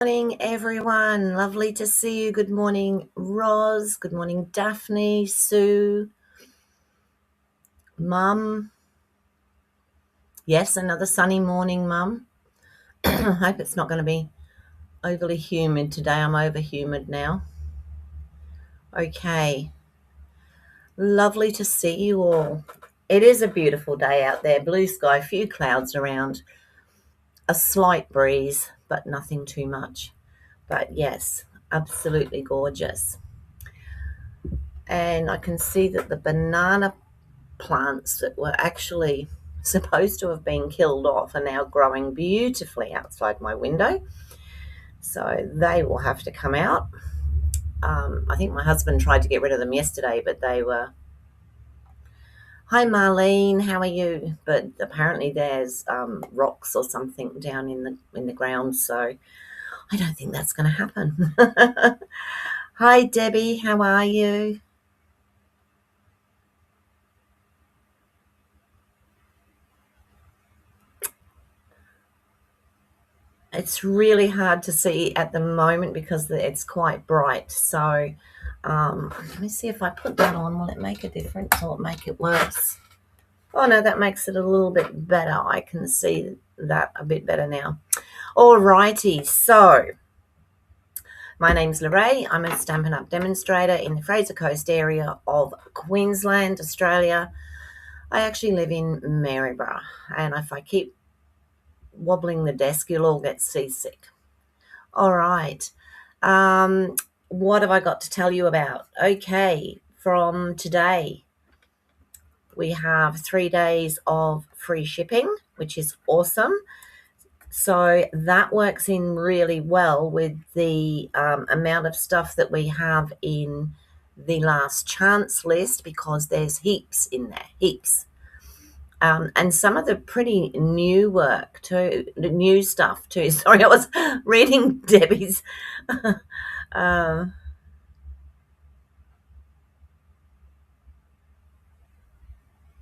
Morning, everyone. Lovely to see you. Good morning, Roz. Good morning, Daphne, Sue, Mum. Yes, another sunny morning, Mum. I hope it's not going to be overly humid today. I'm over humid now. Okay. Lovely to see you all. It is a beautiful day out there. Blue sky, a few clouds around, a slight breeze, but nothing too much. But yes, absolutely gorgeous. And I can see that the banana plants that were actually supposed to have been killed off are now growing beautifully outside my window. So they will have to come out. I think my husband tried to get rid of them yesterday, but they were. Hi Marlene, how are you? But apparently there's rocks or something down in the ground, so I don't think that's going to happen. Hi Debbie, how are you? It's really hard to see at the moment because it's quite bright. So let me see if I put that on. Will it make a difference or will it make it worse? Oh, no, that makes it a little bit better. I can see that a bit better now. All righty. So my name's Lorraine. I'm a Stampin' Up! Demonstrator in the Fraser Coast area of Queensland, Australia. I actually live in Maryborough. And if I keep wobbling the desk, you'll all get seasick. All right. What have I got to tell you about? Okay, from today, we have 3 days of free shipping, which is awesome. So that works in really well with the amount of stuff that we have in the last chance list because there's heaps in there, heaps. And some of the pretty new work too, the new stuff too. Sorry, I was reading Debbie's. uh,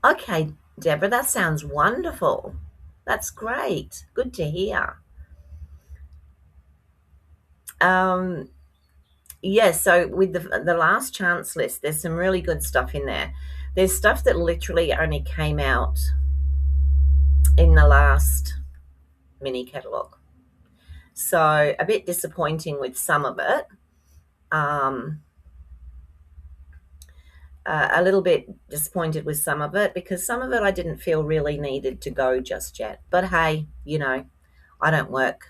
okay, Deborah, that sounds wonderful. That's great. Good to hear. Um, yeah, so with the last chance list, there's some really good stuff in there. There's stuff that literally only came out in the last mini catalogue. So a bit disappointing with some of it. Um, a little bit disappointed with some of it because some of it I didn't feel really needed to go just yet. But hey, I don't work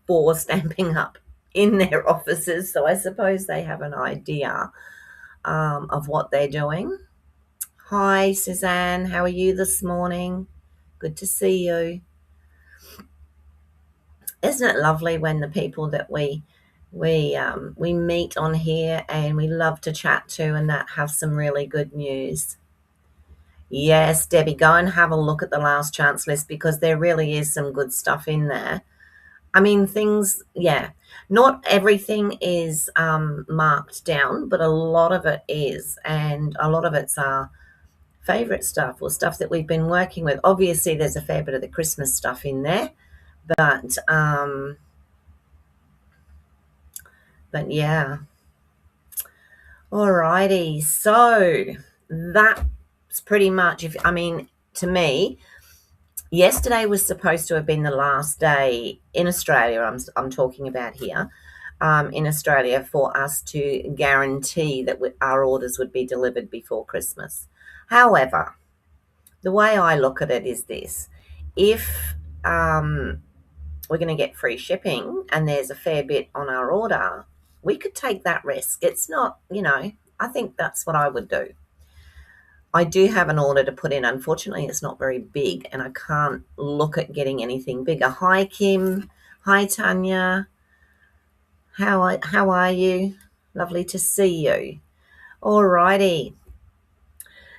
for Stamping Up in their offices, so I suppose they have an idea of what they're doing. Hi, Suzanne. How are you this morning? Good to see you. Isn't it lovely when the people that we meet on here and we love to chat to and that have some really good news? Yes, Debbie, go and have a look at the last chance list because there really is some good stuff in there. I mean, yeah, not everything is marked down, but a lot of it is, and a lot of it's our favorite stuff or stuff that we've been working with. Obviously, there's a fair bit of the Christmas stuff in there, but yeah. Alrighty, so that's pretty much. To me, yesterday was supposed to have been the last day in Australia. I'm talking about here. In Australia, for us to guarantee that our orders would be delivered before Christmas. However, the way I look at it is this: if we're going to get free shipping and there's a fair bit on our order, we could take that risk. It's not, I think that's what I would do. I do have an order to put in. Unfortunately, it's not very big and I can't look at getting anything bigger. Hi, Kim. Hi, Tanya. How are you? Lovely to see you. Alrighty.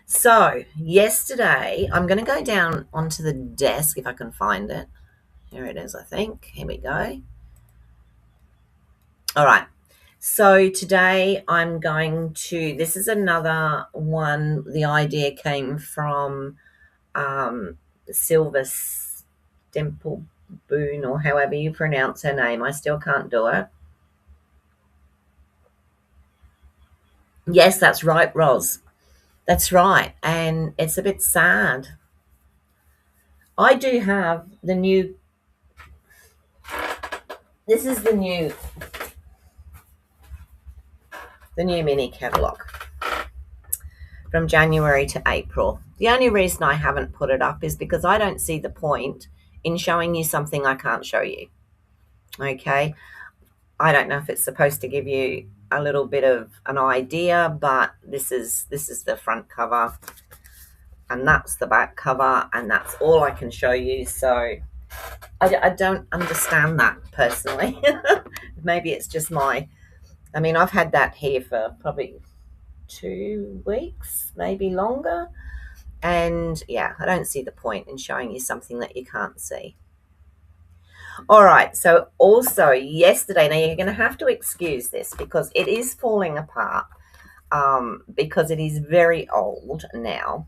So yesterday, I'm going to go down onto the desk if I can find it. Here it is, I think. Here we go. All right. So today this is another one. The idea came from Silver Dimple Boone, or however you pronounce her name. I still can't do it. Yes, that's right, Roz. That's right. And it's a bit sad. I do have the new, this is the new mini catalogue from January to April. The only reason I haven't put it up is because I don't see the point in showing you something I can't show you. Okay. I don't know if it's supposed to give you a little bit of an idea, but this is the front cover, and that's the back cover, and that's all I can show you. So I don't understand that personally. Maybe it's just I mean, I've had that here for probably 2 weeks, maybe longer. And yeah, I don't see the point in showing you something that you can't see. All right, so also yesterday, now you're going to have to excuse this because it is falling apart because it is very old now.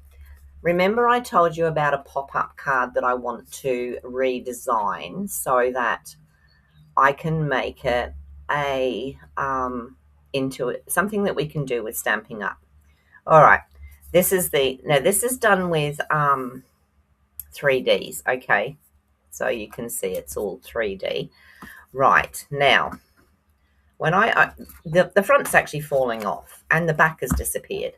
Remember I told you about a pop-up card that I want to redesign so that I can make it into something that we can do with Stampin' Up. All right, this is done with 3Ds, okay? So you can see it's all 3D. Right, now, when the front's actually falling off and the back has disappeared.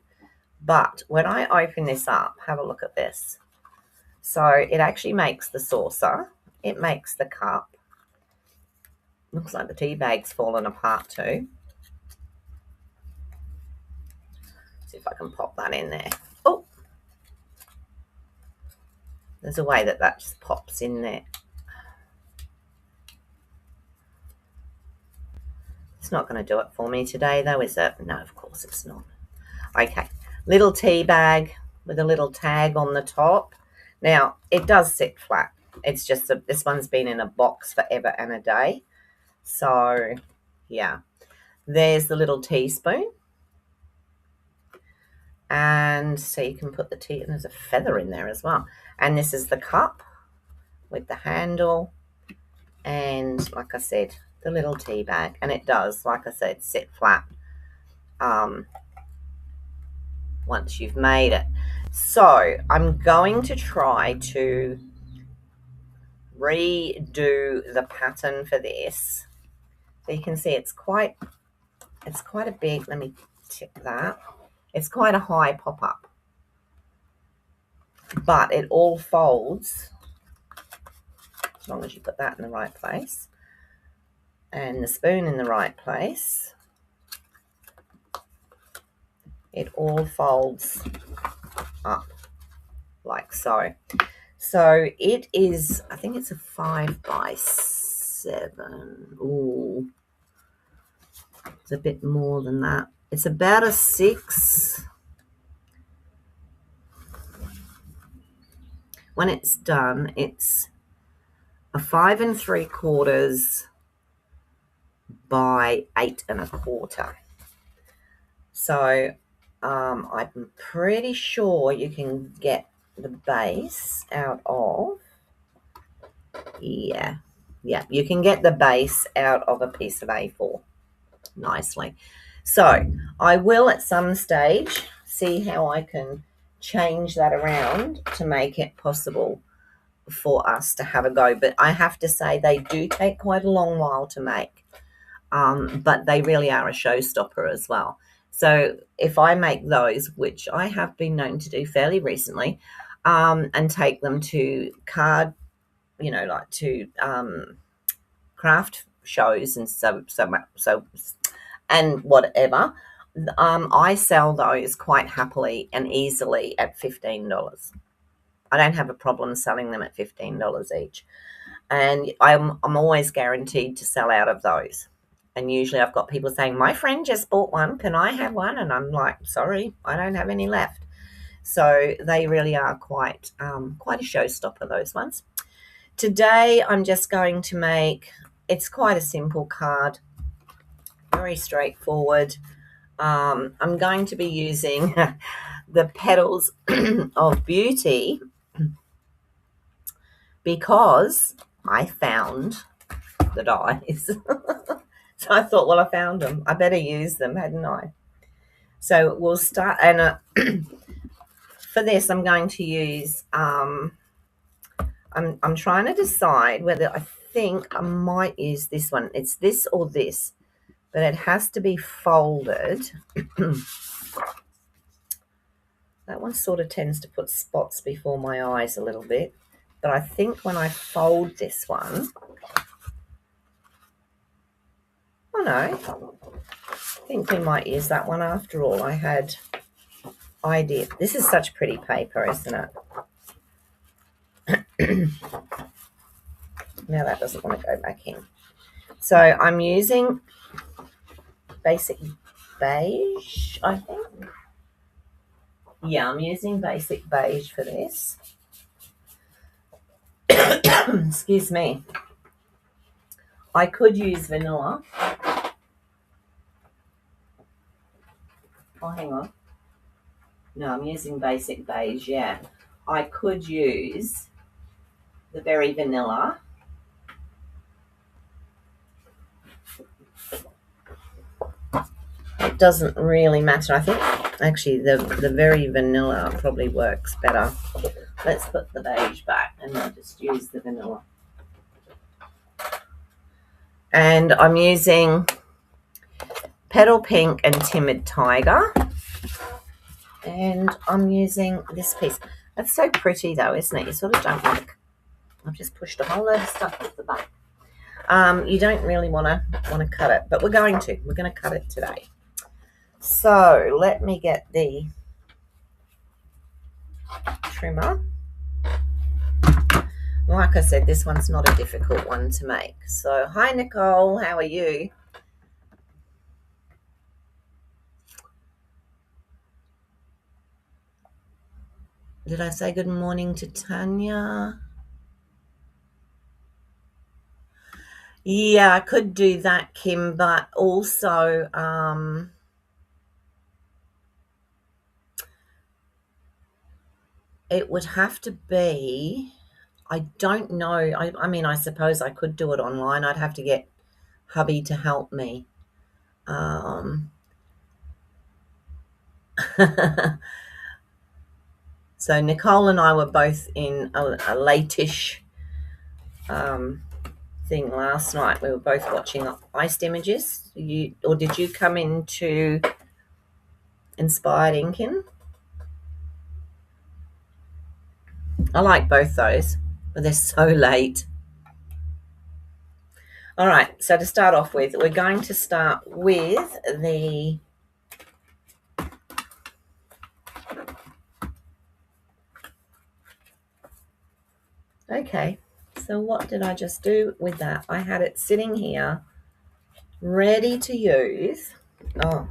But when I open this up, have a look at this. So it actually makes the saucer. It makes the cup. Looks like the tea bag's fallen apart too. See if I can pop that in there. Oh, there's a way that just pops in there. It's not going to do it for me today though, is it? No, of course it's not. Okay, little tea bag with a little tag on the top. Now, it does sit flat. It's just this one's been in a box forever and a day. So, yeah. There's the little teaspoon. And so you can put the tea, and there's a feather in there as well. And this is the cup with the handle. And like I said, the little tea bag. And it does, like I said, sit flat once you've made it. So I'm going to try to redo the pattern for this. So you can see it's quite a big, let me tip that. It's quite a high pop-up. But it all folds as long as you put that in the right place. And the spoon in the right place. It all folds up like so. So it is, I think it's a 5x7. Ooh, it's a bit more than that. It's about a 6. When it's done, it's a 5 3/4 by 8 1/4. So I'm pretty sure you can get the base out of, yeah, you can get the base out of a piece of A4 nicely. So I will at some stage see how I can change that around to make it possible for us to have a go. But I have to say they do take quite a long while to make, but they really are a showstopper as well. So if I make those, which I have been known to do fairly recently, and take them to card, like to craft shows and so and whatever, I sell those quite happily and easily at $15. I don't have a problem selling them at $15 each, and I'm always guaranteed to sell out of those. And usually I've got people saying, my friend just bought one, can I have one? And I'm like, sorry, I don't have any left. So they really are quite a showstopper, those ones. Today I'm just going to make, it's quite a simple card, very straightforward. I'm going to be using the Petals of Beauty because I found the dies. So I thought, well, I found them. I better use them, hadn't I? So we'll start, and for this, I'm going to use. I'm trying to decide whether I think I might use this one. It's this or this, but it has to be folded. That one sort of tends to put spots before my eyes a little bit, but I think when I fold this one, oh no, I think we might use that one after all. I had idea. This is such pretty paper, isn't it? Now that doesn't want to go back in. So I'm using Basic Beige, I think. Yeah, I'm using Basic Beige for this. Excuse me. I could use vanilla. Oh, hang on. No, I'm using Basic Beige, yeah. I could use the Very Vanilla. It doesn't really matter. I think actually the Very Vanilla probably works better. Let's put the beige back and I'll just use the vanilla. And I'm using Petal Pink and Timid Tiger. And I'm using this piece. That's so pretty though, isn't it? You sort of don't want to. I've just pushed a whole load of stuff off the back. You don't really want to cut it, but we're going to. We're going to cut it today. So let me get the trimmer. Like I said, this one's not a difficult one to make. So hi Nicole, how are you? Did I say good morning to Tanya? Yeah, I could do that, Kim, but also it would have to be, I don't know. I mean, I suppose I could do it online. I'd have to get hubby to help me. So Nicole and I were both in a late-ish thing last night. We were both watching Iced Images. Did you come into Inspired Inking? I like both those, but they're so late. All right, so to start off with, we're going to start with the okay, so what did I just do with that? I had it sitting here ready to use. Oh,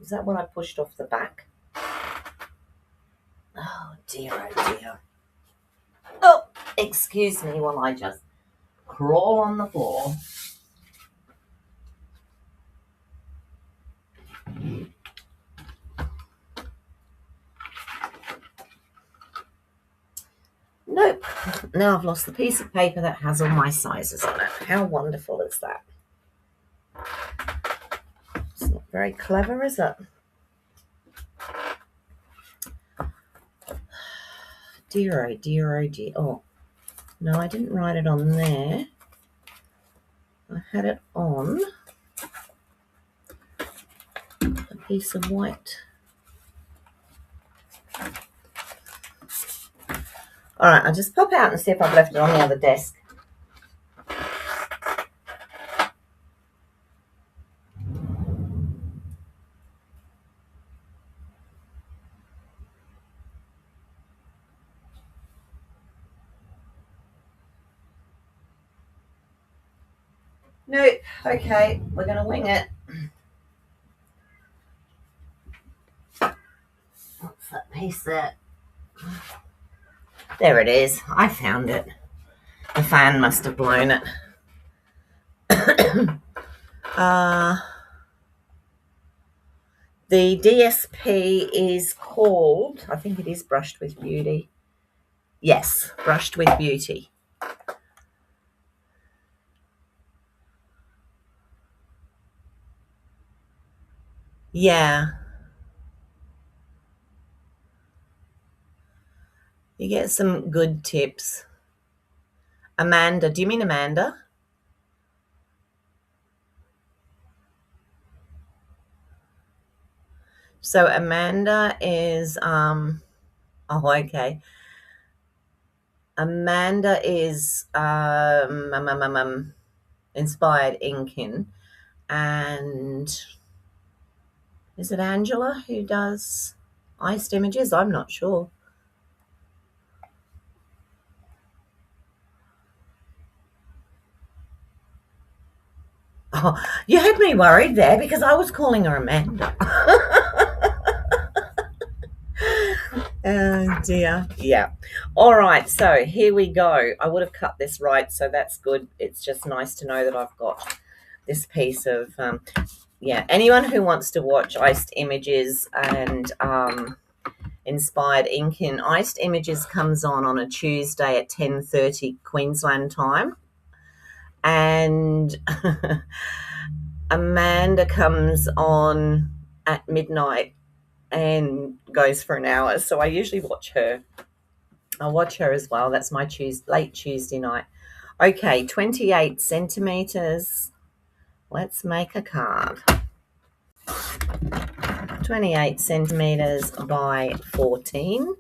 is that what I pushed off the back? Oh dear, oh dear. Oh, excuse me while I just crawl on the floor. Nope. Now I've lost the piece of paper that has all my sizes on it. How wonderful is that? It's not very clever, is it? Dear, oh dear, oh dear. Oh, no, I didn't write it on there. I had it on a piece of white. All right, I'll just pop out and see if I've left it on the other desk. Nope. Okay, we're going to wing it. What's that piece there? There it is. I found it. The fan must have blown it. The DSP is called, I think it is Brushed with Beauty. Yes, Brushed with Beauty. Yeah, you get some good tips. Amanda, do you mean Amanda? So Amanda is oh, okay. Amanda is Inspired Inkin, and is it Angela who does iced images? I'm not sure. Oh, you had me worried there because I was calling her Amanda. Oh dear. Yeah. All right. So here we go. I would have cut this right, so that's good. It's just nice to know that I've got this piece of yeah. Anyone who wants to watch Iced Images and Inspired Ink in Iced Images comes on a Tuesday at 10:30 Queensland time, and Amanda comes on at midnight and goes for an hour. So I usually watch her. I'll watch her as well. That's my late Tuesday night. Okay, 28 centimeters. Let's make a card. 28 centimeters by 14.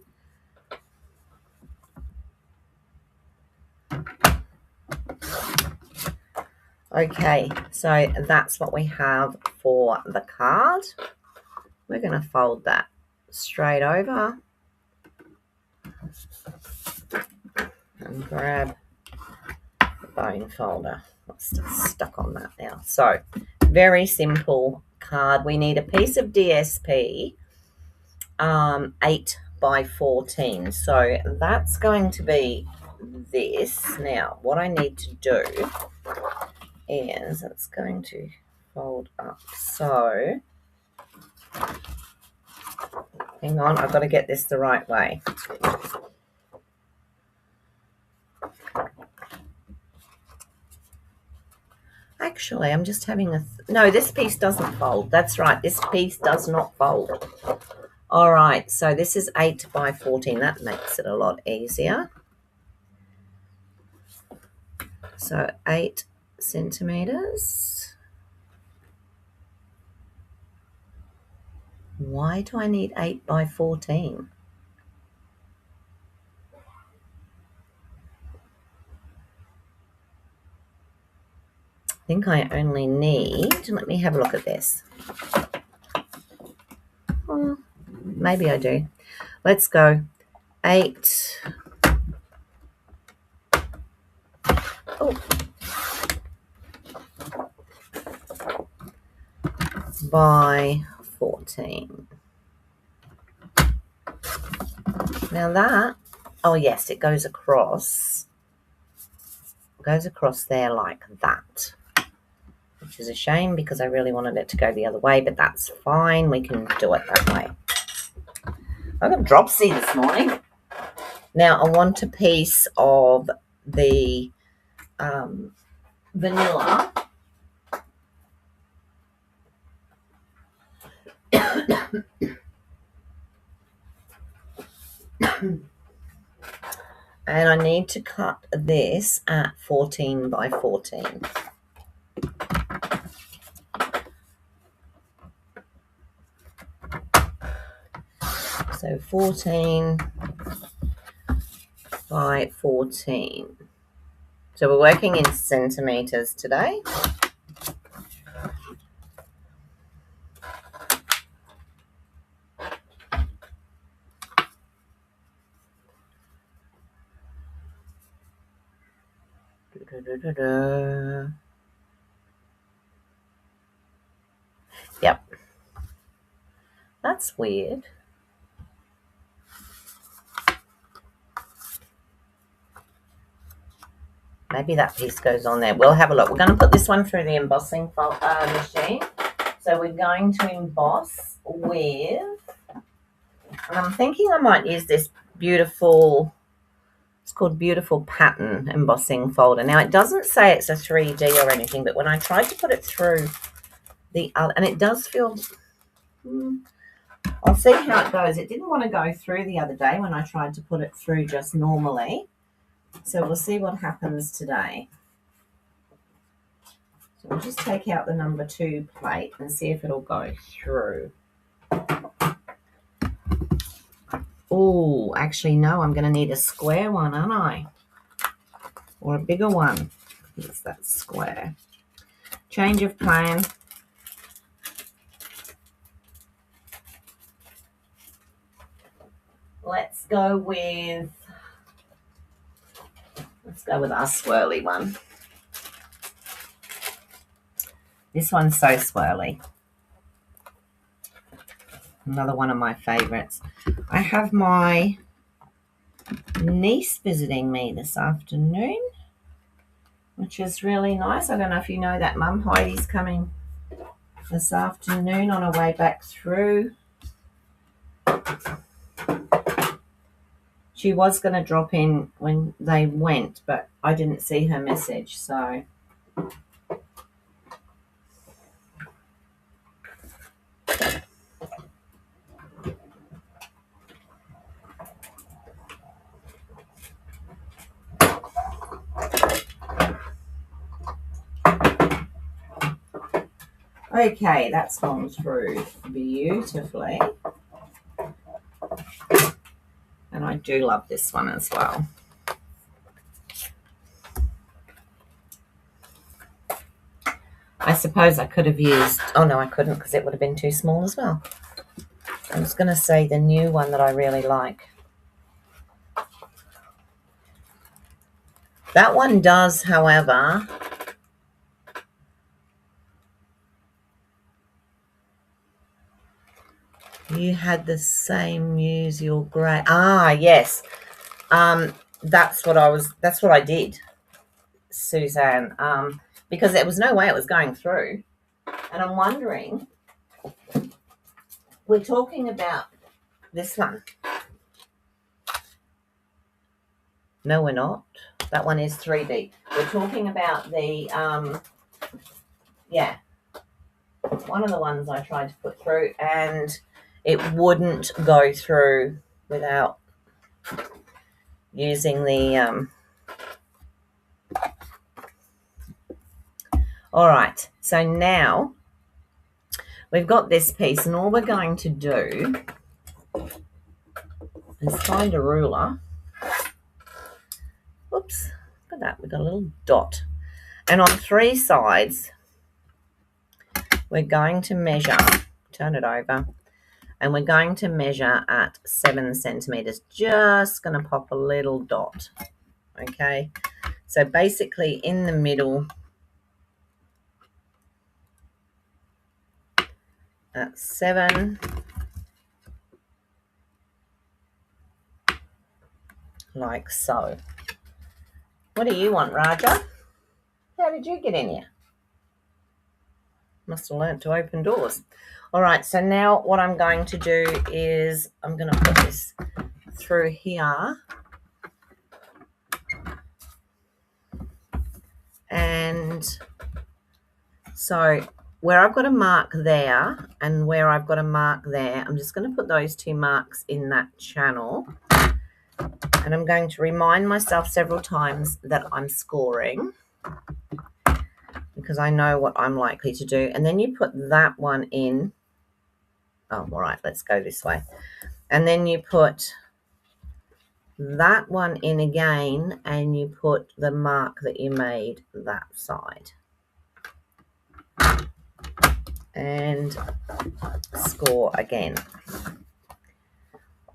Okay, so that's what we have for the card. We're going to fold that straight over and grab the bone folder. What's stuck on that now? So, very simple card. We need a piece of DSP, 8 by 14. So that's going to be this. Now, what I need to do is it's going to fold up. So, hang on, I've got to get this the right way. Actually, I'm just having no, this piece doesn't fold. That's right, this piece does not fold. All right, so this is 8 by 14. That makes it a lot easier. So 8 centimeters. Why do I need 8 by 14? I think I only need, let me have a look at this. Oh, maybe I do. Let's go. 8. Oh. By 14. Now that, oh yes, it goes across. It goes across there like that, which is a shame because I really wanted it to go the other way, but that's fine. We can do it that way. I got dropsy this morning. Now I want a piece of the vanilla. And I need to cut this at 14 by 14. So 14 by 14. So we're working in centimeters today. Yep. That's weird. Maybe that piece goes on there. We'll have a look. We're going to put this one through the embossing machine. So we're going to emboss with, and I'm thinking I might use this beautiful, it's called Beautiful Pattern embossing folder. Now it doesn't say it's a 3D or anything, but when I tried to put it through the other, and it does feel, I'll see how it goes. It didn't want to go through the other day when I tried to put it through just normally. So we'll see what happens today. So we'll just take out the number 2 plate and see if it'll go through. Oh, actually, no, I'm going to need a square one, aren't I? Or a bigger one. Yes, that's square. Change of plan. Let's go with our swirly one. This one's so swirly. Another one of my favorites. I have my niece visiting me this afternoon, which is really nice. I don't know if you know that, Mum. Heidi's coming this afternoon on her way back through. She was going to drop in when they went, but I didn't see her message, so... Okay, that's gone through beautifully. And I do love this one as well. I suppose I could have used... Oh, no, I couldn't because it would have been too small as well. I was going to say the new one that I really like. That one does, however... You had the same use your grey. Ah, yes. That's what I did, Suzanne. Because there was no way it was going through. And I'm wondering, we're talking about this one. No, we're not. That one is 3D. We're talking about the, one of the ones I tried to put through, and it wouldn't go through without using the... All right, so now we've got this piece, and all we're going to do is find a ruler. Oops, look at that. We've got a little dot. And on 3 sides, we're going to measure, turn it over, and we're going to measure at 7 centimeters. Just going to pop a little dot. Okay, so basically in the middle at 7, like so. What do you want, Raja? How did you get in here? Must have learnt to open doors. All right, so now what I'm going to do is I'm going to put this through here. And so where I've got a mark there and where I've got a mark there, I'm just going to put those 2 marks in that channel. And I'm going to remind myself several times that I'm scoring, because I know what I'm likely to do. And then you put that one in. Oh, all right, let's go this way. And then you put that one in again, and you put the mark that you made that side. And score again.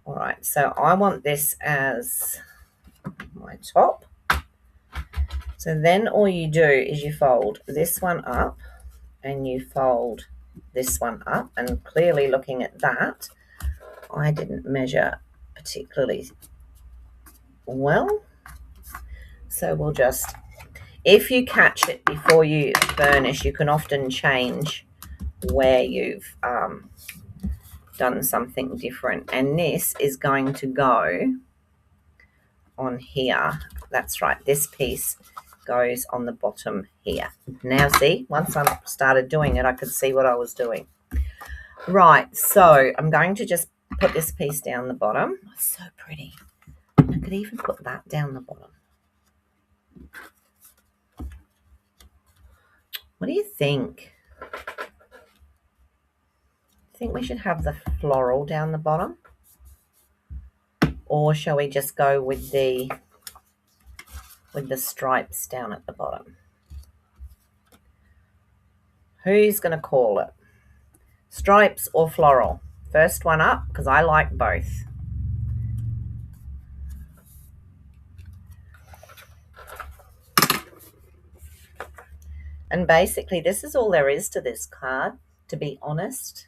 All right, so I want this as my top. So then all you do is you fold this one up and you fold this one up. And clearly looking at that, I didn't measure particularly well. So we'll just, if you catch it before you burnish, you can often change where you've done something different. And this is going to go on here. That's right, this piece goes on the bottom here. Now see, once I started doing it, I could see what I was doing. Right, so I'm going to just put this piece down the bottom. Oh, it's so pretty. I could even put that down the bottom. What do you think? Think we should have the floral down the bottom? Or shall we just go with the stripes down at the bottom? Who's going to call it? Stripes or floral? First one up, because I like both. And basically, this is all there is to this card, to be honest.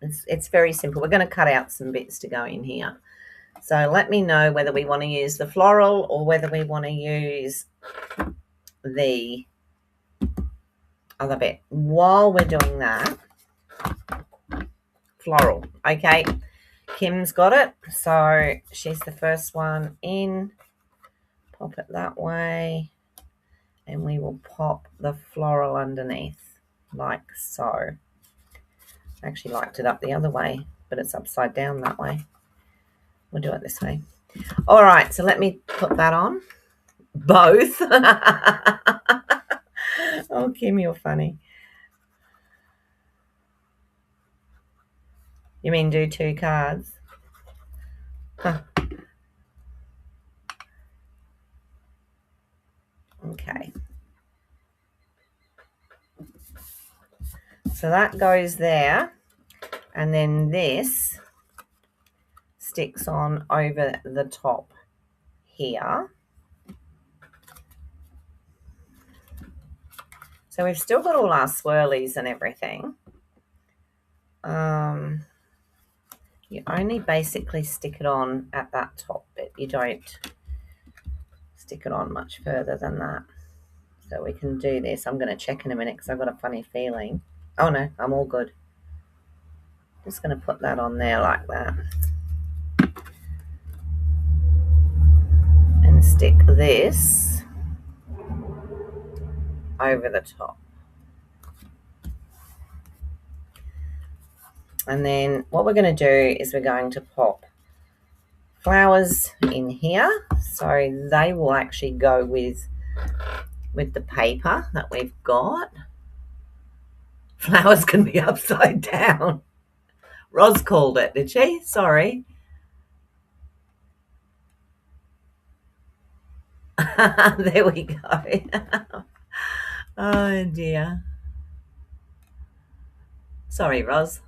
It's very simple. We're going to cut out some bits to go in here. So let me know whether we want to use the floral or whether we want to use the other bit. While we're doing that, floral, okay? Kim's got it, so she's the first one in. Pop it that way, and we will pop the floral underneath, like so. I actually liked it up the other way, but it's upside down that way. We'll do it this way. All right, so let me put that on. Both. Oh, Kim, you're funny. You mean do 2 cards? Huh. Okay. So that goes there, and then this sticks on over the top here. So we've still got all our swirlies and everything. You only basically stick it on at that top bit. You don't stick it on much further than that. So we can do this. I'm going to check in a minute because I've got a funny feeling. Oh no, I'm all good. Just going to put that on there like that. And stick this over the top. And then what we're going to do is we're going to pop flowers in here. So they will actually go with the paper that we've got. Flowers can be upside down. Roz called it, did she? Sorry. There we go. Oh dear. Sorry, Roz.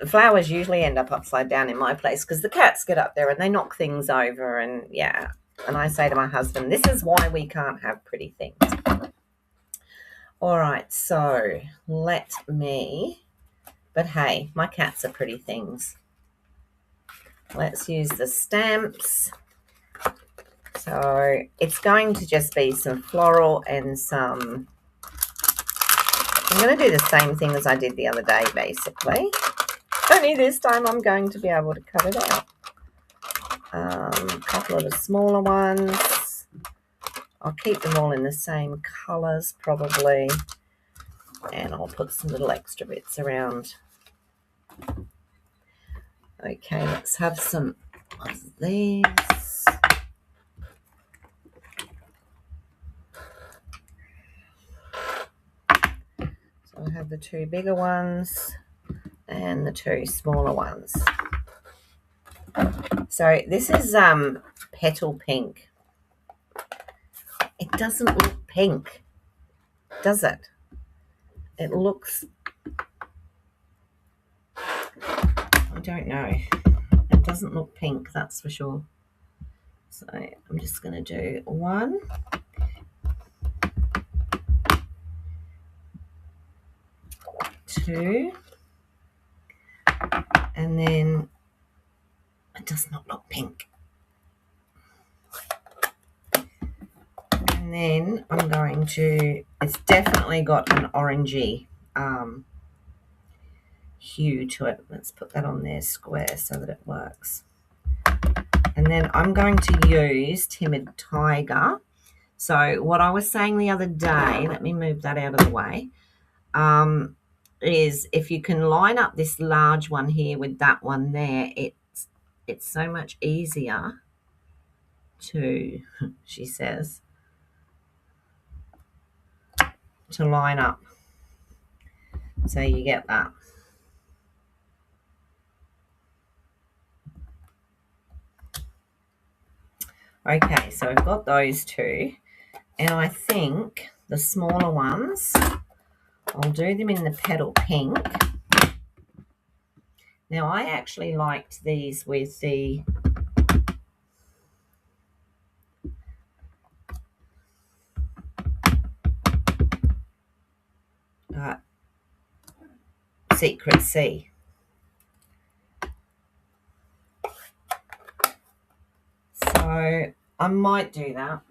Flowers usually end up upside down in my place because the cats get up there and they knock things over, and yeah. And I say to my husband, this is why we can't have pretty things. All right, so let me, but hey, my cats are pretty things. Let's use the stamps. So it's going to just be some floral and some, I'm going to do the same thing as I did the other day, basically. Only this time I'm going to be able to cut it out. A couple of the smaller ones. I'll keep them all in the same colours probably. And I'll put some little extra bits around. Okay, let's have some of these. So I have the 2 bigger ones and the 2 smaller ones. So this is petal pink. It doesn't look pink, does it? It looks, I don't know. It doesn't look pink, that's for sure. So I'm just going to do 1. 2. And then it does not look pink. And then I'm going to, it's definitely got an orangey hue to it. Let's put that on there square so that it works. And then I'm going to use Timid Tiger. So what I was saying the other day, let me move that out of the way, is if you can line up this large one here with that one there, it's so much easier to, she says, to line up. So you get that. Okay, so I've got those two. And I think the smaller ones, I'll do them in the petal pink. Now, I actually liked these with the Secret Sea. So I might do that.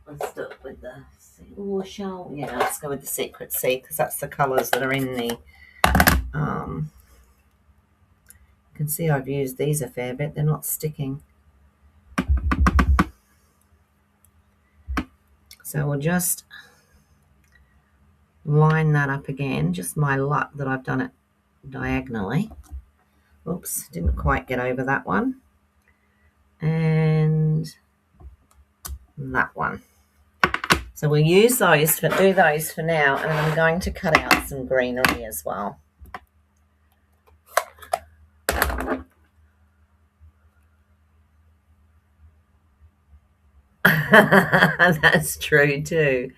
Let's do it with the, or shall, yeah, let's go with the Secret Sea because that's the colours that are in the, you can see I've used these a fair bit. They're not sticking. So we'll just line that up again. Just my luck that I've done it diagonally. Oops, didn't quite get over that one. And that one. So we'll use those do those for now, and I'm going to cut out some greenery as well. That's true too.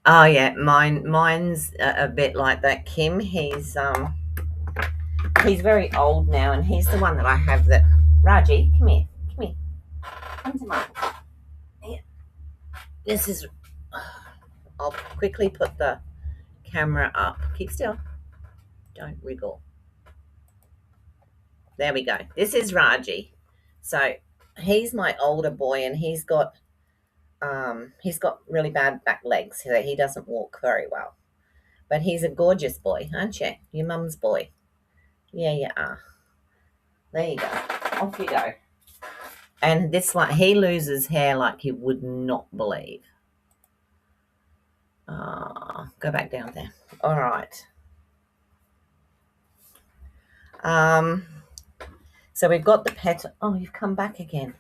Oh yeah, mine's a bit like that. Kim, he's very old now, and he's the one that I have that. Raji, come here, come to mum. Here. This is. I'll quickly put the camera up. Keep still. Don't wriggle. There we go. This is Raji. So he's my older boy, and he's got really bad back legs, so he doesn't walk very well. But he's a gorgeous boy, aren't you? Your mum's boy. Yeah, you are. There you go. Off you go. And this one, he loses hair like you would not believe. Go back down there. All right. So we've got the petal. Oh, you've come back again.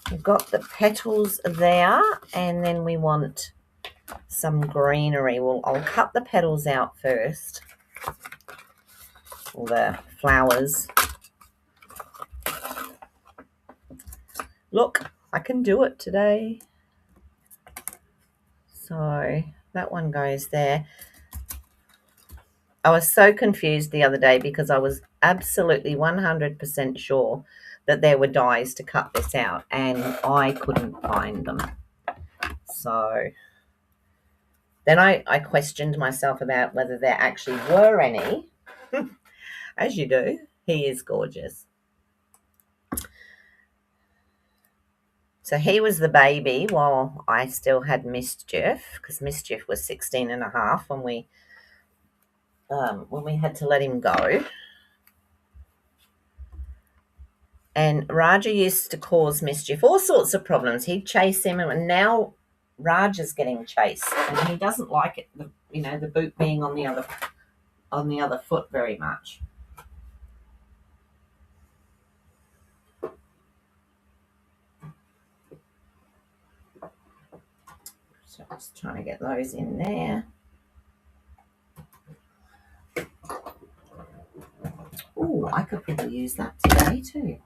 We've got the petals there, and then we want some greenery. Well, I'll cut the petals out first, or the flowers. Look, I can do it today. So that one goes there. I was so confused the other day because I was absolutely 100% sure that there were dies to cut this out, and I couldn't find them. So then I questioned myself about whether there actually were any. As you do. He is gorgeous. So he was the baby while I still had Mischief, because Mischief was 16 and a half when we had to let him go. And Raja used to cause Mischief all sorts of problems. He'd chase him, and now Raja's getting chased, and he doesn't like it. The boot being on the other foot very much. So just trying to get those in there. Oh, I could probably use that today too.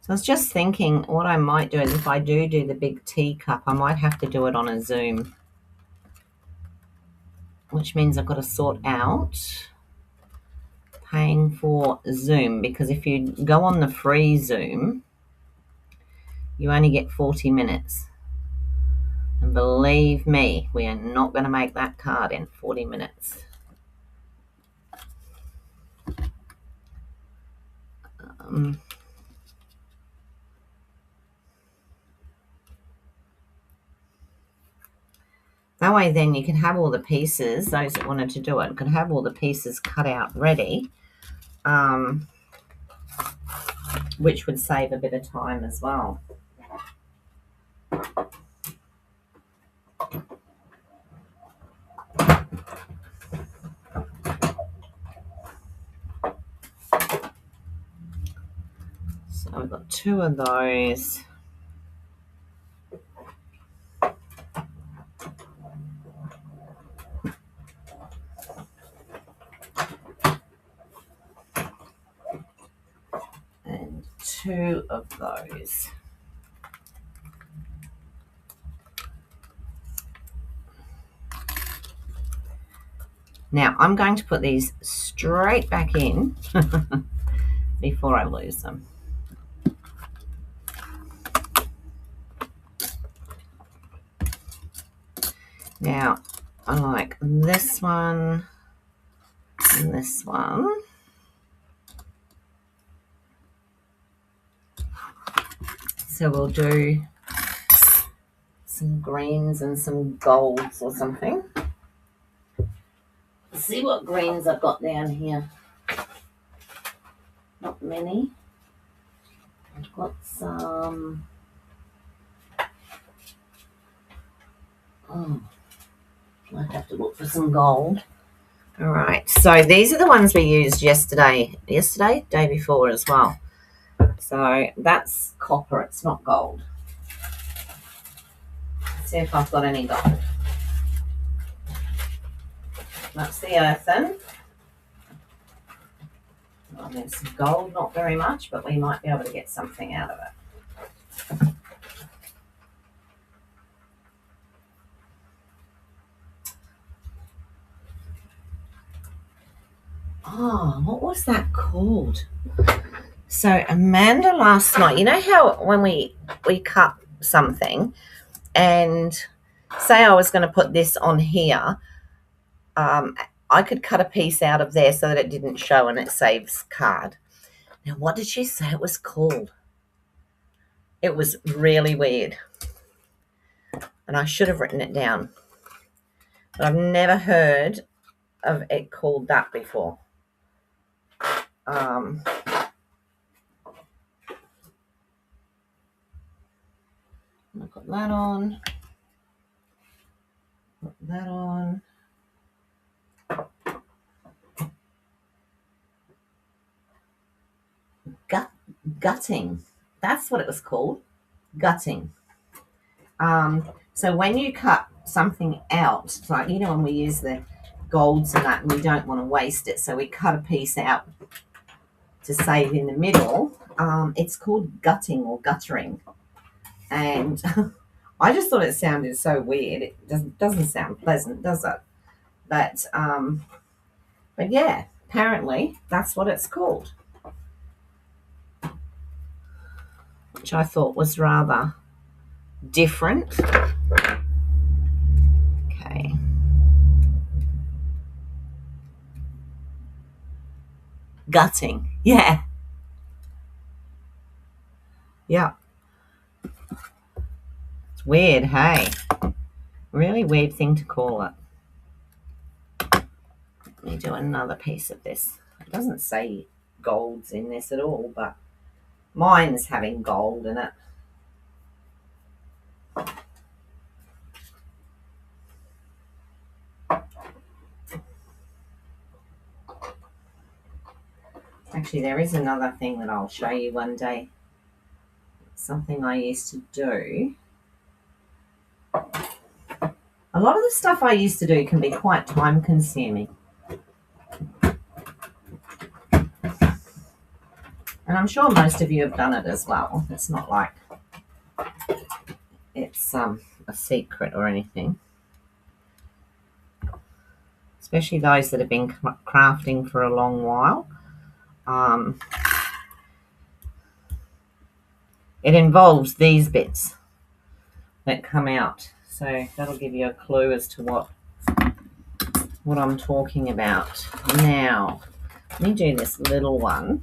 So I was just thinking what I might do is if I do the big teacup, I might have to do it on a Zoom, which means I've got to sort out paying for Zoom, because if you go on the free Zoom, you only get 40 minutes. And believe me, we are not going to make that card in 40 minutes. That way then you can have all the pieces, those that wanted to do it, could have all the pieces cut out ready, which would save a bit of time as well. So we've got 2 of those. And 2 of those. Now I'm going to put these straight back in before I lose them. Now I like this one and this one. So we'll do some greens and some golds or something. Let's see what greens I've got down here. Not many. I've got some. Oh, might have to look for some gold. All right, so these are the ones we used yesterday, day before as well. So that's copper, it's not gold. Let's see if I've got any gold. That's the earthen. Well, there's some gold, not very much, but we might be able to get something out of it. Oh, what was that called? So Amanda last night, you know how when we cut something and say I was going to put this on here, I could cut a piece out of there so that it didn't show and it saves card. Now, what did she say it was called? It was really weird. And I should have written it down. But I've never heard of it called that before. I've got that on. Put that on. Gutting. That's what it was called. Gutting. So when you cut something out, like, you know, when we use the golds and that, and we don't want to waste it, so we cut a piece out to save in the middle, it's called gutting or guttering. And I just thought it sounded so weird. It doesn't sound pleasant, does it? But yeah, apparently that's what it's called, which I thought was rather different. Okay. Gutting. Yeah. Yeah. It's weird, hey? Really weird thing to call it. Let me do another piece of this. It doesn't say golds in this at all, but mine's having gold in it. Actually, there is another thing that I'll show you one day. Something I used to do. A lot of the stuff I used to do can be quite time consuming. And I'm sure most of you have done it as well. It's not like it's a secret or anything. Especially those that have been crafting for a long while. It involves these bits that come out. So that'll give you a clue as to what I'm talking about. Now, let me do this little one.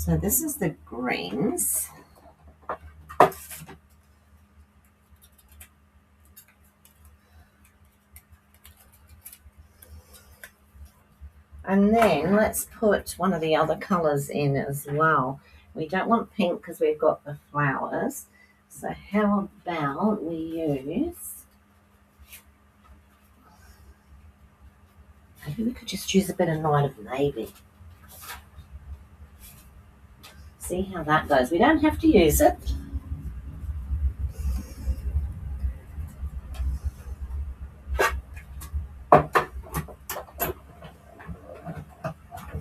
So this is the greens. And then let's put one of the other colours in as well. We don't want pink because we've got the flowers. So how about we use, maybe we could just use a bit of Night of Navy. See how that goes. We don't have to use it.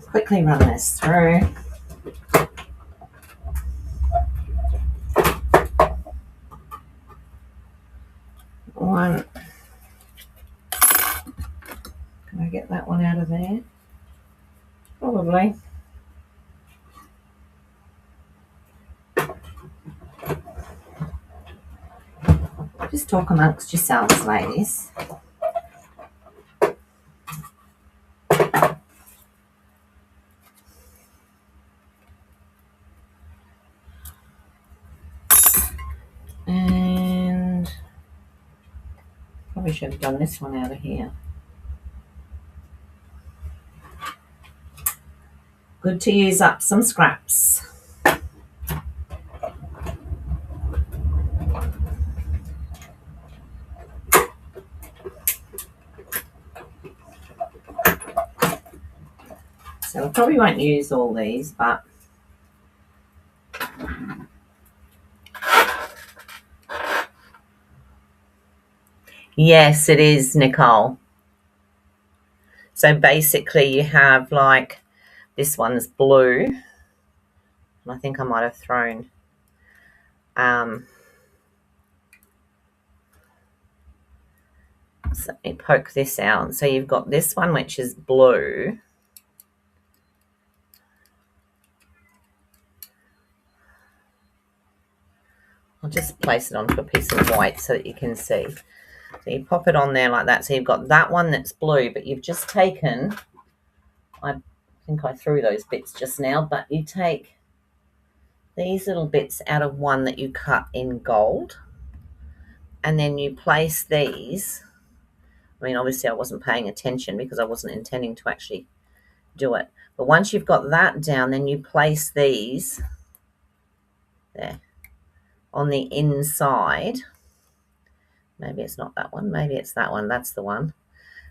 Quickly run this through. One. Can I get that one out of there? Probably. Just talk amongst yourselves, ladies. And probably should have done this one out of here. Good to use up some scraps. So I probably won't use all these, but yes, it is, Nicole. So basically you have like, this one's blue, and I think I might have thrown so let me poke this out. So you've got this one which is blue. I'll just place it onto a piece of white so that you can see. So you pop it on there like that. So you've got that one that's blue, but you've just taken, I think I threw those bits just now, but you take these little bits out of one that you cut in gold, and then you place these. I mean, obviously I wasn't paying attention because I wasn't intending to actually do it. But once you've got that down, then you place these there on the inside. Maybe it's not that one. Maybe it's that one. That's the one.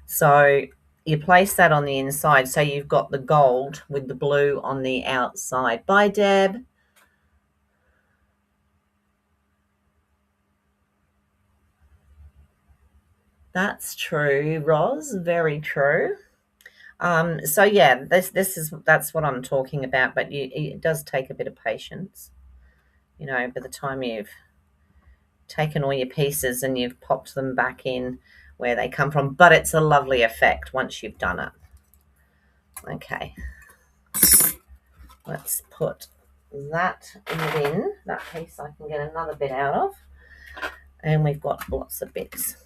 So you place that on the inside. So you've got the gold with the blue on the outside. Bye, Deb. That's true, Roz. Very true. So yeah, that's what I'm talking about. But it does take a bit of patience. You know, by the time you've taken all your pieces and you've popped them back in where they come from, but it's a lovely effect once you've done it. Okay, let's put that in the bin. That piece I can get another bit out of, and we've got lots of bits.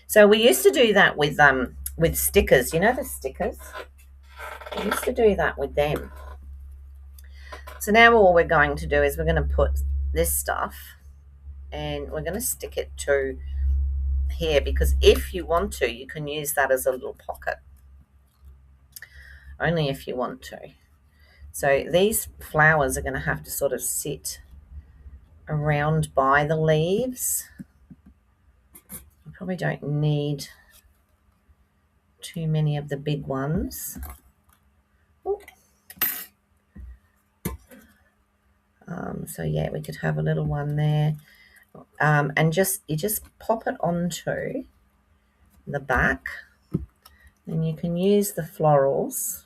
So we used to do that with stickers. You know the stickers? We used to do that with them. So now all we're going to do is we're going to put this stuff and we're going to stick it to here, because if you want to, you can use that as a little pocket. Only if you want to. So these flowers are going to have to sort of sit around by the leaves. You probably don't need too many of the big ones. So yeah, we could have a little one there. And you just pop it onto the back, and you can use the florals.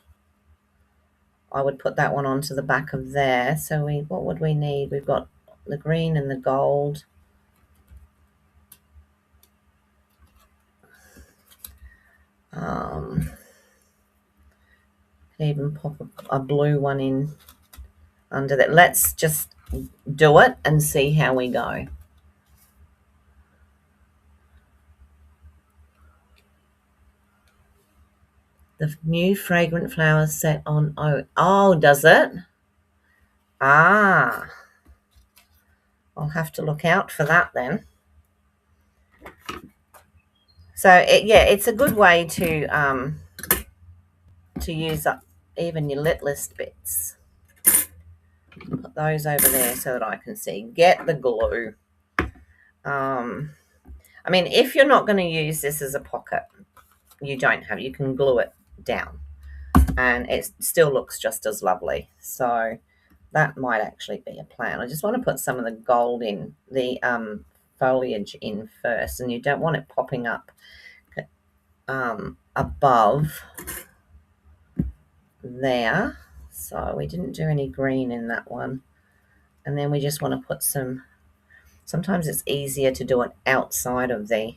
I would put that one onto the back of there. So what would we need? We've got the green and the gold. Even pop a blue one in under that. Let's just do it and see how we go. The new fragrant flowers set on. Oh, does it? Ah, I'll have to look out for that then. So yeah, it's a good way to use up even your lit list bits. Put those over there so that I can see. Get the glue. I mean, if you're not going to use this as a pocket, you can glue it down and it still looks just as lovely. So that might actually be a plan. I just want to put some of the gold in, the foliage in first, and you don't want it popping up above there. So we didn't do any green in that one. And then we just want to put some, sometimes it's easier to do it outside of the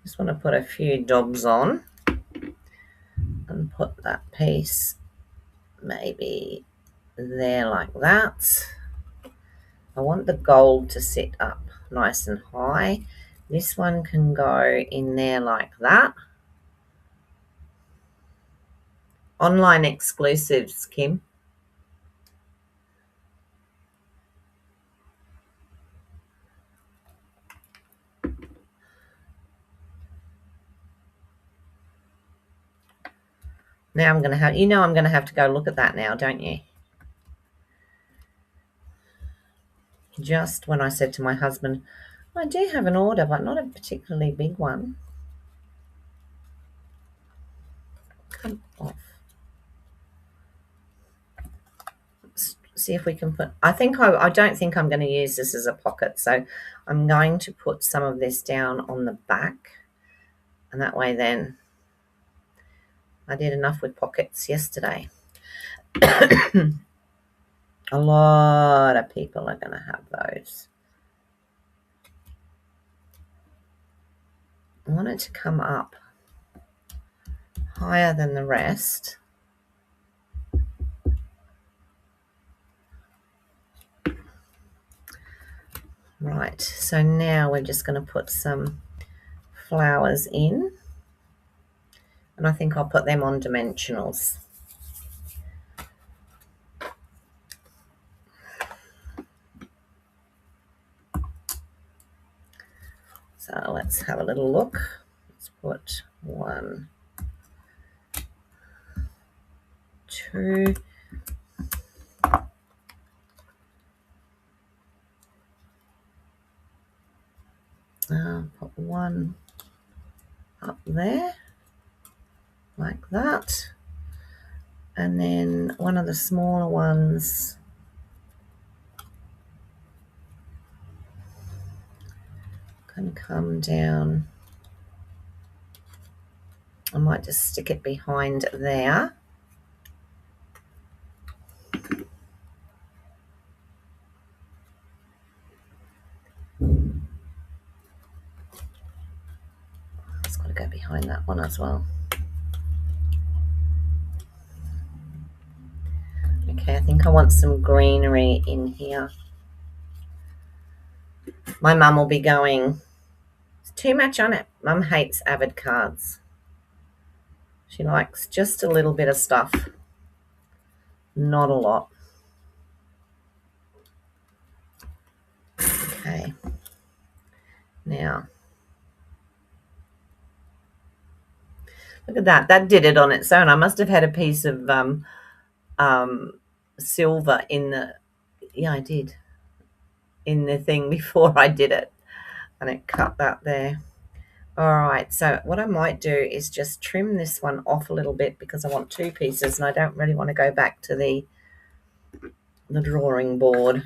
just want to put a few dogs on and put that piece maybe there like that. I want the gold to sit up nice and high. This one can go in there like that. Online exclusives, Kim. Now I'm going to have, I'm going to have to go look at that now, don't you? Just when I said to my husband, I do have an order, but not a particularly big one. Come off. Let's see if we can put, I don't think I'm going to use this as a pocket, so I'm going to put some of this down on the back, and that way then I did enough with pockets yesterday. A lot of people are going to have those. I want it to come up higher than the rest. Right, so now we're just going to put some flowers in, and I think I'll put them on dimensionals. So let's have a little look. Let's put 1, 2, put 1 up there like that, and then one of the smaller ones can come down. I might just stick it behind there. It's got to go behind that one as well. Okay, I think I want some greenery in here. My mum will be going, it's too much on it. Mum hates avid cards. She likes just a little bit of stuff, not a lot. Okay. Now, look at that. That did it on its own. I must have had a piece of silver in the, yeah, I did, in the thing before I did it. And it cut that there. All right, so what I might do is just trim this one off a little bit because I want 2 pieces and I don't really want to go back to the drawing board.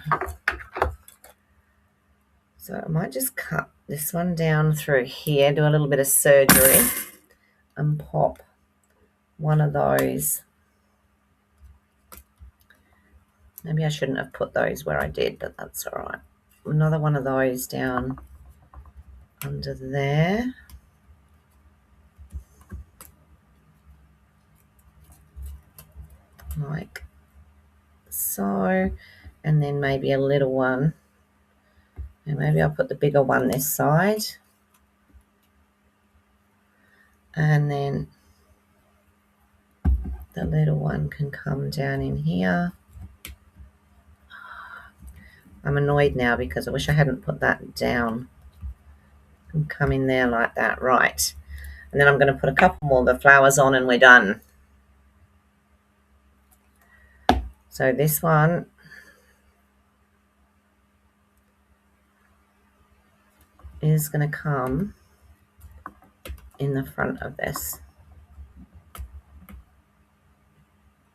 So I might just cut this one down through here, do a little bit of surgery and pop one of those. Maybe I shouldn't have put those where I did, but that's all right. Another one of those down under there. Like so. And then maybe a little one. And maybe I'll put the bigger one this side. And then the little one can come down in here. I'm annoyed now because I wish I hadn't put that down. And come in there like that, right. And then I'm going to put a couple more of the flowers on and we're done. So this one is going to come in the front of this,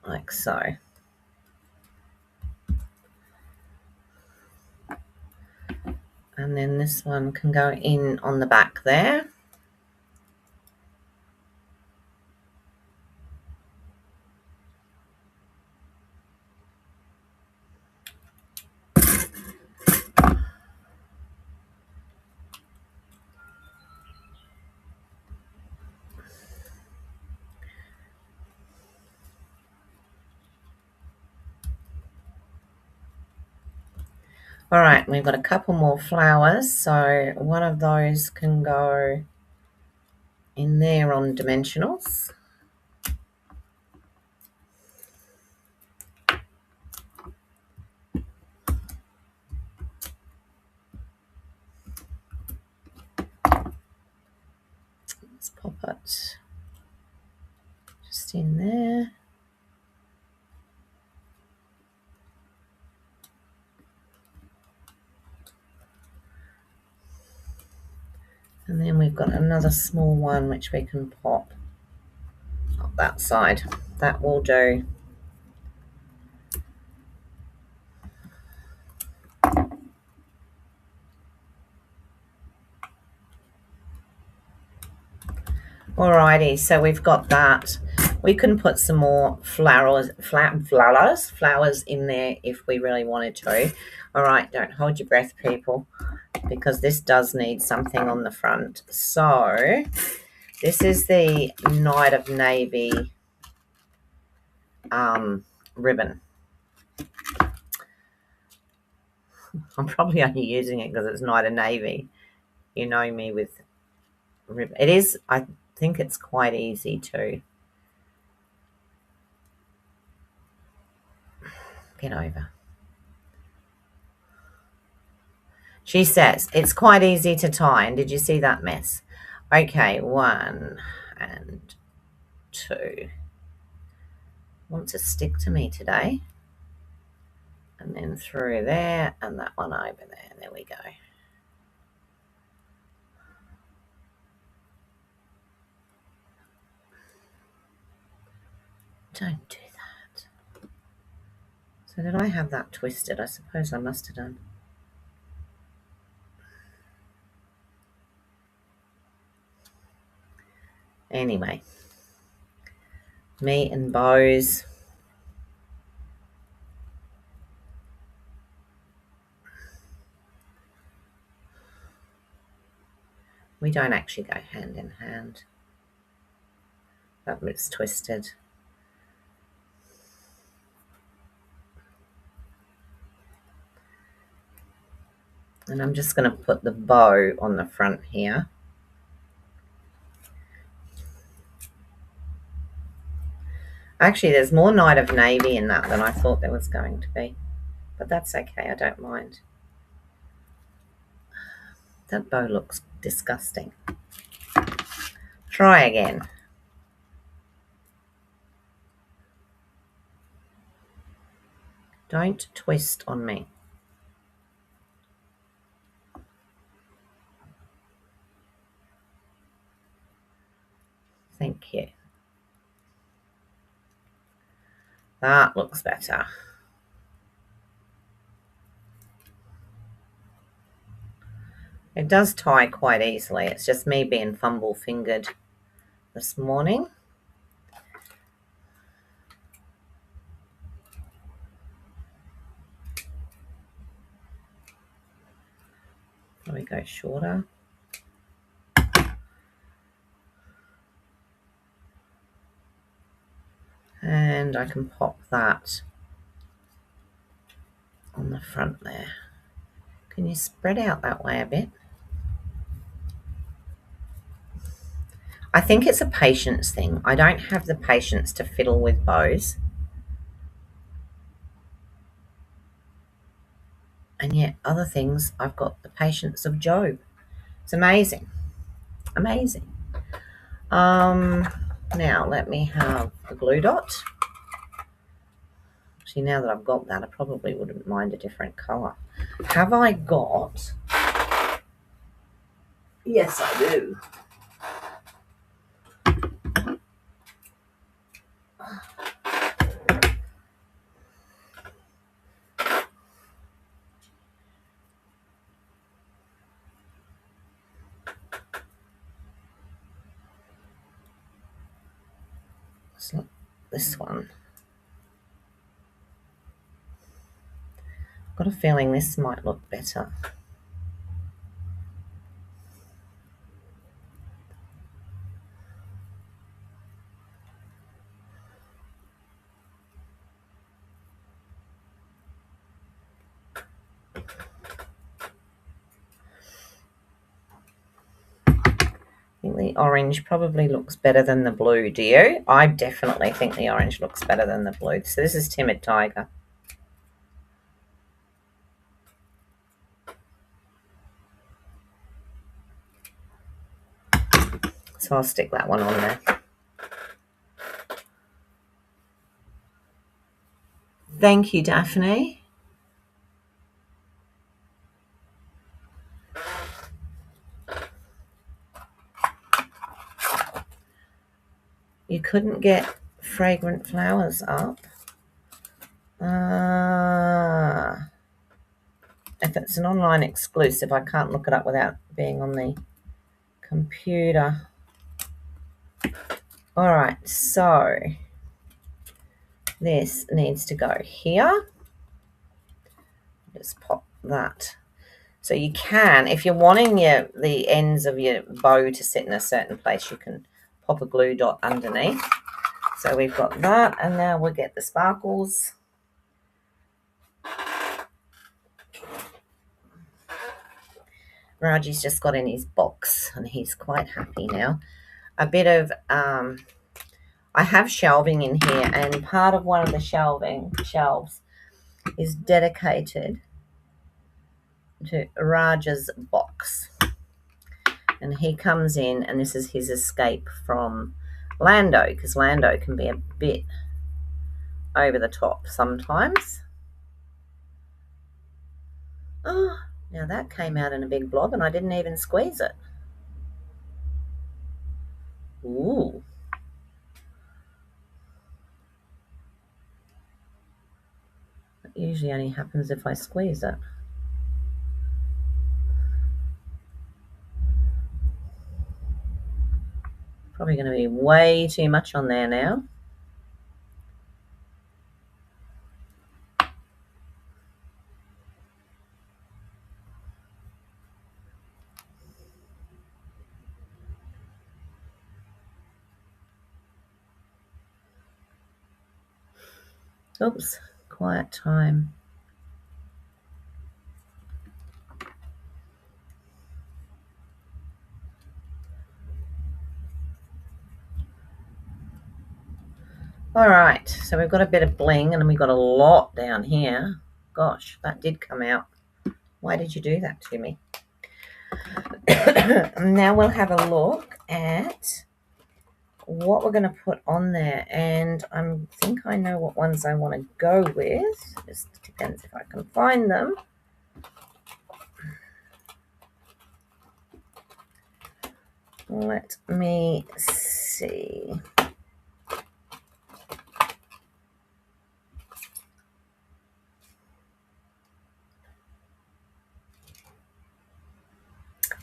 like so. And then this one can go in on the back there. All right, we've got a couple more flowers, so one of those can go in there on dimensionals. Let's pop it just in there. And then we've got another small one which we can pop up that side. That will do. Alrighty, so we've got that. We can put some more flowers in there if we really wanted to. All right, don't hold your breath, people, because this does need something on the front. So this is the Night of Navy ribbon. I'm probably only using it because it's Night of Navy. You know me with ribbon. It is, I think it's quite easy to get over. She says it's quite easy to tie. And did you see that mess? Okay, 1 and 2. Want to stick to me today. And then through there and that one over there. There we go. Don't do that. So did I have that twisted? I suppose I must have done. Anyway, me and bows. We don't actually go hand in hand. That looks twisted. And I'm just going to put the bow on the front here. Actually, there's more Night of Navy in that than I thought there was going to be. But that's okay, I don't mind. That bow looks disgusting. Try again. Don't twist on me. Thank you. That looks better. It does tie quite easily. It's just me being fumble-fingered this morning. There we go, shorter. And I can pop that on the front there. Can you spread out that way a bit? I think it's a patience thing. I don't have the patience to fiddle with bows. And yet other things, I've got the patience of Job. It's amazing. Amazing. Now let me have the glue dot. Actually, now that I've got that, I probably wouldn't mind a different colour. Have I got... Yes, I do. It's not this one. I've got a feeling this might look better. I think the orange probably looks better than the blue. Do you? I definitely think the orange looks better than the blue. So this is Timid Tiger. So I'll stick that one on there. Thank you, Daphne. You couldn't get Fragrant Flowers up. If it's an online exclusive, I can't look it up without being on the computer. All right, so this needs to go here. Just pop that. So you can, if you're wanting the ends of your bow to sit in a certain place, you can pop a glue dot underneath. So we've got that, and now we'll get the sparkles. Raji's just got in his box, and he's quite happy now. A bit of, I have shelving in here, and part of one of the shelves is dedicated to Raja's box. And he comes in, and this is his escape from Lando, because Lando can be a bit over the top sometimes. Oh, now that came out in a big blob, and I didn't even squeeze it. Ooh. That usually only happens if I squeeze it. Probably going to be way too much on there now. Oops, quiet time. All right, so we've got a bit of bling, and we've got a lot down here. Gosh, that did come out. Why did you do that to me? Now we'll have a look at what we're going to put on there, and I think I know what ones I want to go with. Just depends if I can find them. Let me see.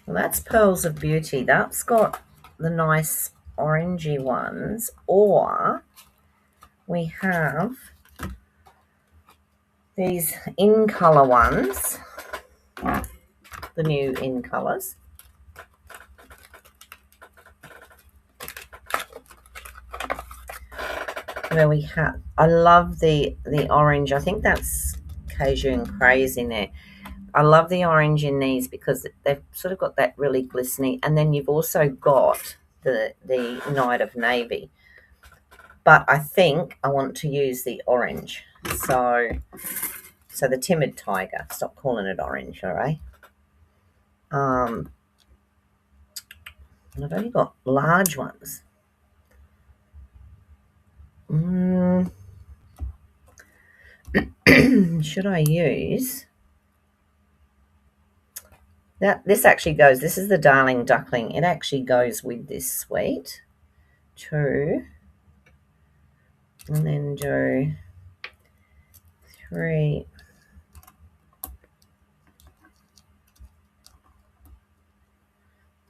Well, that's Pearls of Beauty. That's got the nice orangey ones, or we have these in color ones, the new in colors. Where we have, I love the orange. I think that's Cajun Craze in there. I love the orange in these because they've sort of got that really glistening, and then you've also got the Night of Navy. But I think I want to use the orange. So the Timid Tiger. Stop calling it orange, all right? And I've only got large ones. Should I use that? This actually goes, this is the Darling Duckling. It actually goes with this suite. 2. And then do 3.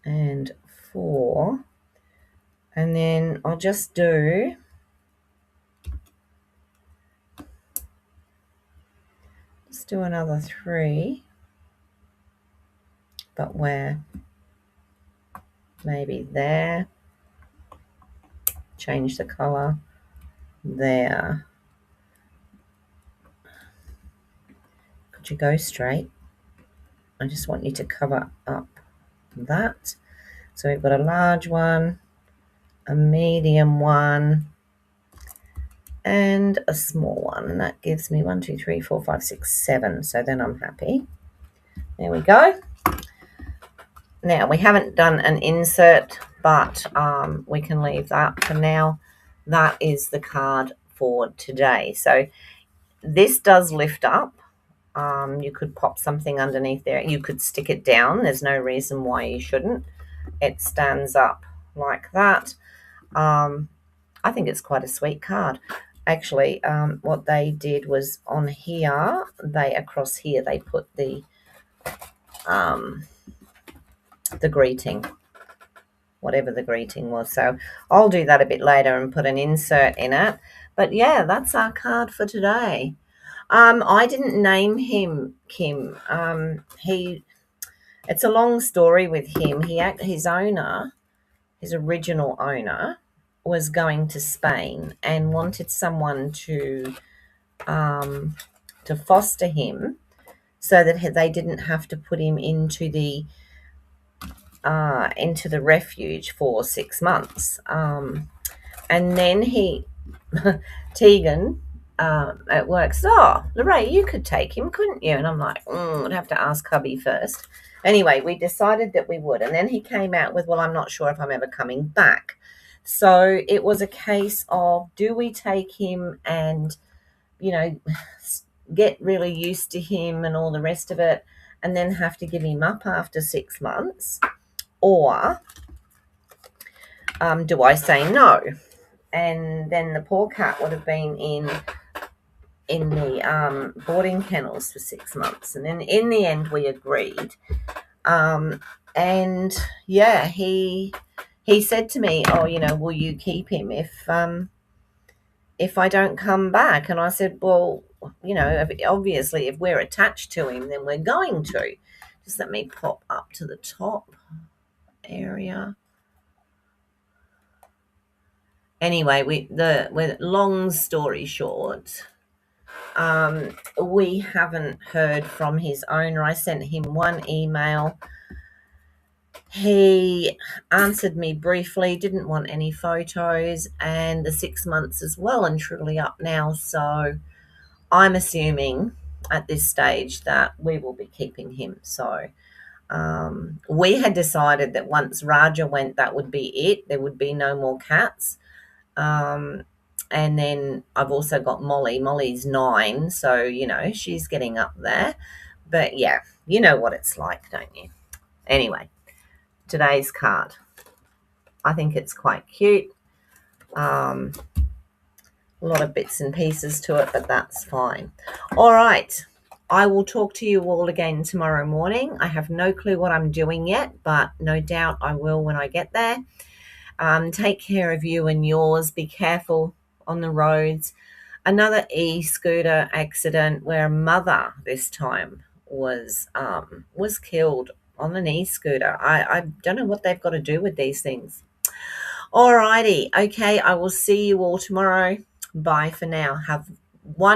And 4. And then I'll just do another 3, but where? Maybe there. Change the color there. Could you go straight? I just want you to cover up that. So we've got a large one, a medium one, and a small one, and that gives me 1, 2, 3, 4, 5, 6, 7. So then I'm happy. There we go. Now we haven't done an insert, but we can leave that for now. That is the card for today. So this does lift up. You could pop something underneath there. You could stick it down. There's no reason why you shouldn't. It stands up like that. I think it's quite a sweet card. Actually, what they did was on here, across here, they put the greeting, whatever the greeting was. So I'll do that a bit later and put an insert in it. But yeah, that's our card for today. I didn't name him Kim. It's a long story with him. His original owner, was going to Spain and wanted someone to foster him, so that they didn't have to put him into the refuge for 6 months. And then Tegan at work said, "Oh, Lorraine, you could take him, couldn't you?" And I'm like, I'd have to ask hubby first. Anyway, we decided that we would. And then he came out with, "Well, I'm not sure if I'm ever coming back." So it was a case of, do we take him and, get really used to him and all the rest of it, and then have to give him up after 6 months? Or do I say no? And then the poor cat would have been in the boarding kennels for 6 months. And then in the end, we agreed. And yeah, he said to me, "Oh, will you keep him if I don't come back?" And I said, "Well, obviously if we're attached to him, then we're going to." Just let me pop up to the top area. Anyway, long story short, we haven't heard from his owner. I sent him one email. He answered me briefly, didn't want any photos, and the 6 months is well and truly up now. So I'm assuming at this stage that we will be keeping him. So we had decided that once Raja went, that would be it. There would be no more cats. And then I've also got Molly. Molly's 9, so, she's getting up there. But yeah, you know what it's like, don't you? Anyway, today's card. I think it's quite cute. A lot of bits and pieces to it, but that's fine. All right. I will talk to you all again tomorrow morning. I have no clue what I'm doing yet, but no doubt I will when I get there. Take care of you and yours. Be careful on the roads. Another e-scooter accident where a mother this time was killed on an e-scooter. I don't know what they've got to do with these things. All righty. Okay, I will see you all tomorrow. Bye for now. Have one